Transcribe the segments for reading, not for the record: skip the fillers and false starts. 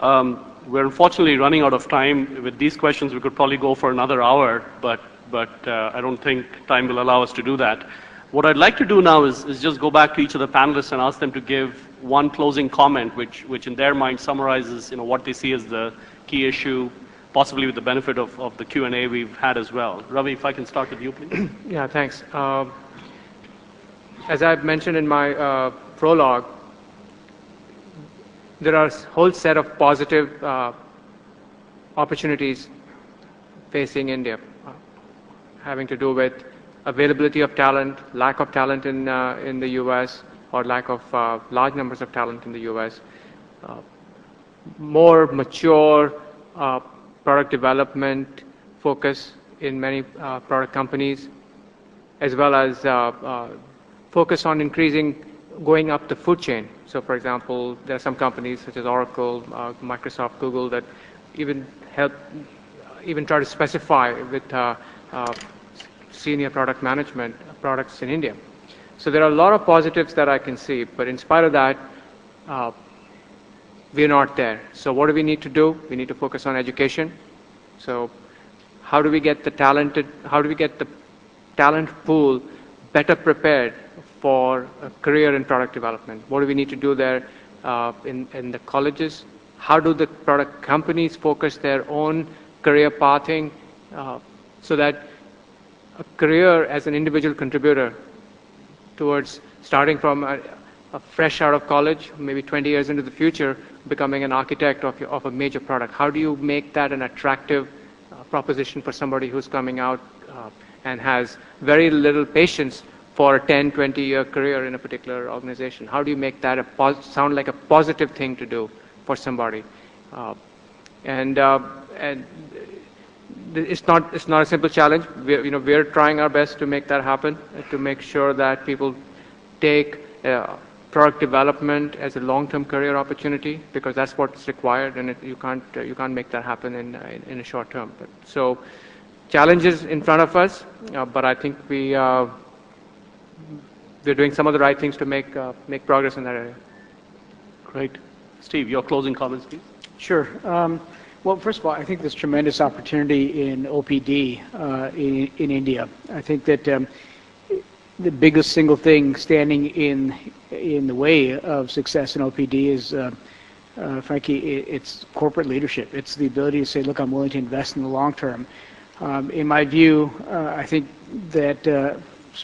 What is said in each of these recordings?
We're unfortunately running out of time. With these questions, we could probably go for another hour, but I don't think time will allow us to do that. What I'd like to do now is just go back to each of the panelists and ask them to give one closing comment, which in their mind summarizes what they see as the key issue, possibly with the benefit of the Q&A we've had as well. Ravi, if I can start with you, please. Yeah, thanks. As I've mentioned in my prologue, there are a whole set of positive opportunities facing India, having to do with availability of talent, lack of talent in the U.S., or lack of large numbers of talent in the U.S., more mature product development focus in many product companies, as well as focus on going up the food chain. So, for example, there are some companies such as Oracle, Microsoft, Google that even try to specify with senior product management products in India. So there are a lot of positives that I can see, but in spite of that, we're not there. So what do we need to do? We need to focus on education. So how do we get the talent pool better prepared for a career in product development? What do we need to do there in the colleges? How do the product companies focus their own career pathing so that a career as an individual contributor towards starting from a fresh out of college, maybe 20 years into the future, becoming an architect of a major product? How do you make that an attractive proposition for somebody who's coming out and has very little patience for a 10, 20-year career in a particular organization? How do you make that sound like a positive thing to do for somebody? And it's not a simple challenge. We're trying our best to make that happen, to make sure that people take product development as a long-term career opportunity, because that's what's required, and you can't make that happen in a short term. So challenges in front of us, but I think we're doing some of the right things to make progress in that area. Great. Steve, your closing comments, please. Sure. Well, first of all, I think there's tremendous opportunity in OPD in India. I think that the biggest single thing standing in the way of success in OPD is, frankly, it's corporate leadership. It's the ability to say, look, I'm willing to invest in the long term. In my view, I think that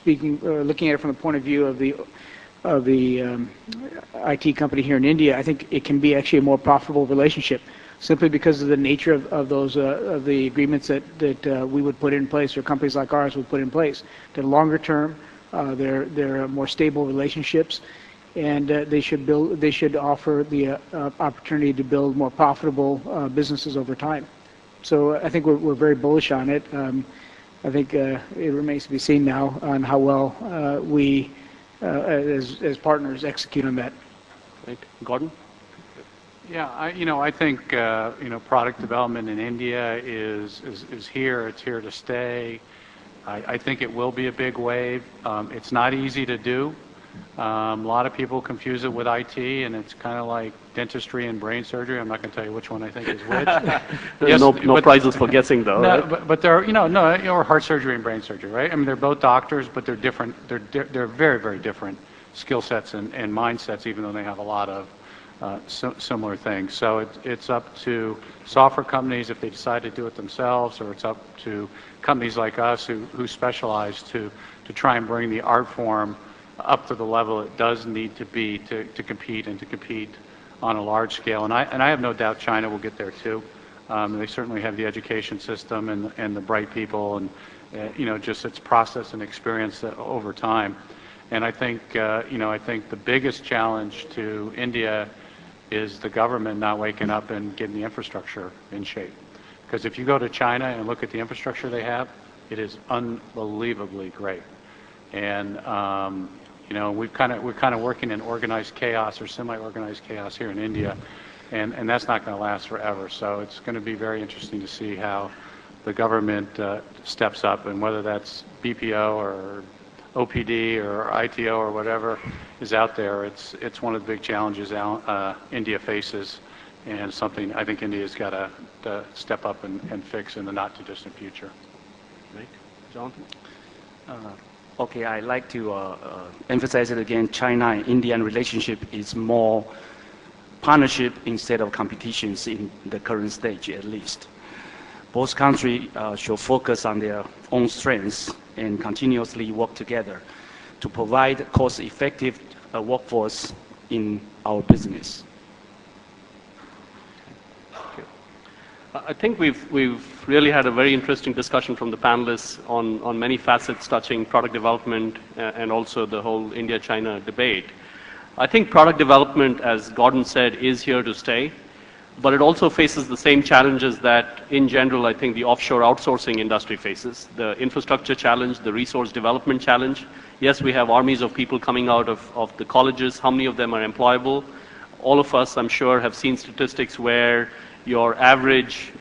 looking at it from the point of view of the IT company here in India, I think it can be actually a more profitable relationship, simply because of the nature of those of the agreements that we would put in place, or companies like ours would put in place. They're longer term, they're more stable relationships, and they should offer the opportunity to build more profitable businesses over time. So I think we're very bullish on it. I think it remains to be seen now on how well we as partners execute on that. Right. Gordon? Yeah, I think product development in India is here. It's here to stay. I think it will be a big wave. It's not easy to do. A lot of people confuse it with IT, and it's kind of like dentistry and brain surgery. I'm not going to tell you which one I think is which. There's no prizes for guessing, though. No, right? but there are, or heart surgery and brain surgery, right? I mean, they're both doctors, but they're different. They're very, very different skill sets and mindsets, even though they have a lot of similar things. So it's up to software companies if they decide to do it themselves, or it's up to companies like us who specialize to try and bring the art form up to the level it does need to be to compete on a large scale. And I have no doubt China will get there too. They certainly have the education system and the bright people, and just its process and experience over time. And I think the biggest challenge to India is the government not waking up and getting the infrastructure in shape. Because if you go to China and look at the infrastructure they have, it is unbelievably great. And we're kind of working in organized chaos or semi-organized chaos here in India, and that's not going to last forever. So it's going to be very interesting to see how the government steps up, and whether that's BPO or OPD or ITO or whatever is out there. It's one of the big challenges India faces and something I think India's got to step up and fix in the not-too-distant future. Right. Jonathan? Okay, I'd like to emphasize it again. China and Indian relationship is more partnership instead of competitions in the current stage, at least. Both countries should focus on their own strengths and continuously work together to provide cost-effective workforce in our business. I think we've really had a very interesting discussion from the panelists on many facets touching product development and also the whole India-China debate. I think product development, as Gordon said, is here to stay, but it also faces the same challenges that, in general, I think the offshore outsourcing industry faces. The infrastructure challenge, the resource development challenge. Yes, we have armies of people coming out of the colleges. How many of them are employable? All of us, I'm sure, have seen statistics where your average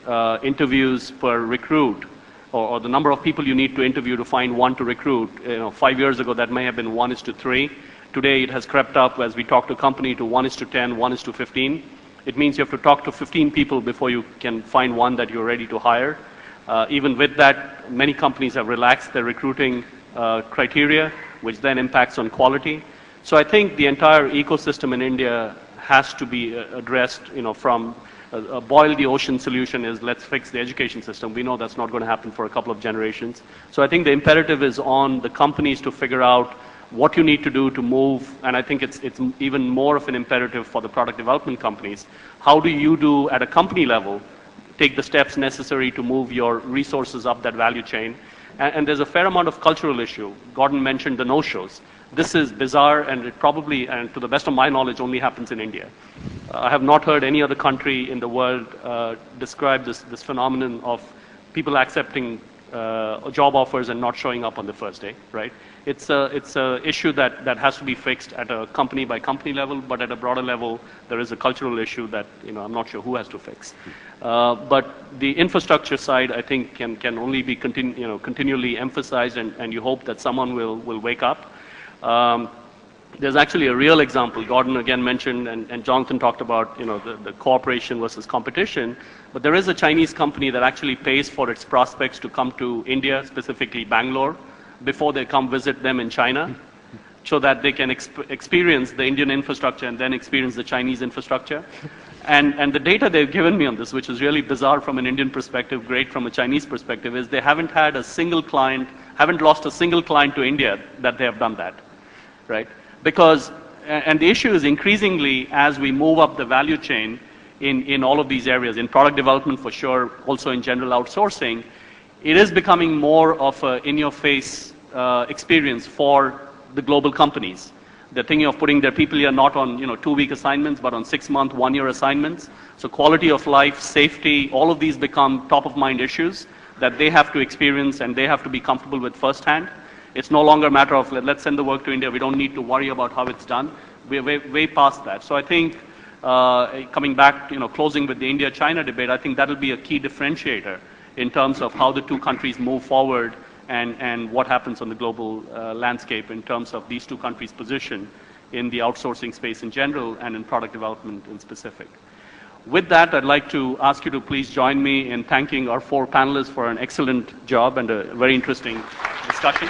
interviews per recruit, or the number of people you need to interview to find one to recruit, 5 years ago that may have been 1:3. Today it has crept up as we talk to a company to 1:10, 1:15. It means you have to talk to 15 people before you can find one that you're ready to hire. Even with that, many companies have relaxed their recruiting criteria, which then impacts on quality. So I think the entire ecosystem in India has to be addressed, from a boil the ocean solution is let's fix the education system. We know that's not going to happen for a couple of generations. So I think the imperative is on the companies to figure out what you need to do to move, and I think it's even more of an imperative for the product development companies. How do you do at a company level, take the steps necessary to move your resources up that value chain? And there's a fair amount of cultural issue. Gordon mentioned the no-shows. This is bizarre, and it probably, and to the best of my knowledge, only happens in India. I have not heard any other country in the world describe this phenomenon of people accepting job offers and not showing up on the first day, right? It's a issue that has to be fixed at a company by company level, but at a broader level, there is a cultural issue that, I'm not sure who has to fix. But the infrastructure side, I think, can only be continually emphasized, and you hope that someone will wake up. There's actually a real example. Gordon again mentioned, and Jonathan talked about, the cooperation versus competition. But there is a Chinese company that actually pays for its prospects to come to India, specifically Bangalore, before they come visit them in China, so that they can experience the Indian infrastructure and then experience the Chinese infrastructure. And the data they've given me on this, which is really bizarre from an Indian perspective, great from a Chinese perspective, is they haven't had a single client, haven't lost a single client to India that they have done that, right? Because, and the issue is increasingly as we move up the value chain in all of these areas, in product development for sure, also in general outsourcing, it is becoming more of a in-your-face experience for the global companies. They're thinking of putting their people here not on 2-week assignments, but on 6-month, 1-year assignments. So quality of life, safety, all of these become top-of-mind issues that they have to experience and they have to be comfortable with firsthand. It's no longer a matter of let's send the work to India. We don't need to worry about how it's done. We're way past that. So I think coming back, closing with the India-China debate, I think that'll be a key differentiator in terms of how the two countries move forward and what happens on the global landscape in terms of these two countries' position in the outsourcing space in general and in product development in specific. With that, I'd like to ask you to please join me in thanking our 4 panelists for an excellent job and a very interesting discussion.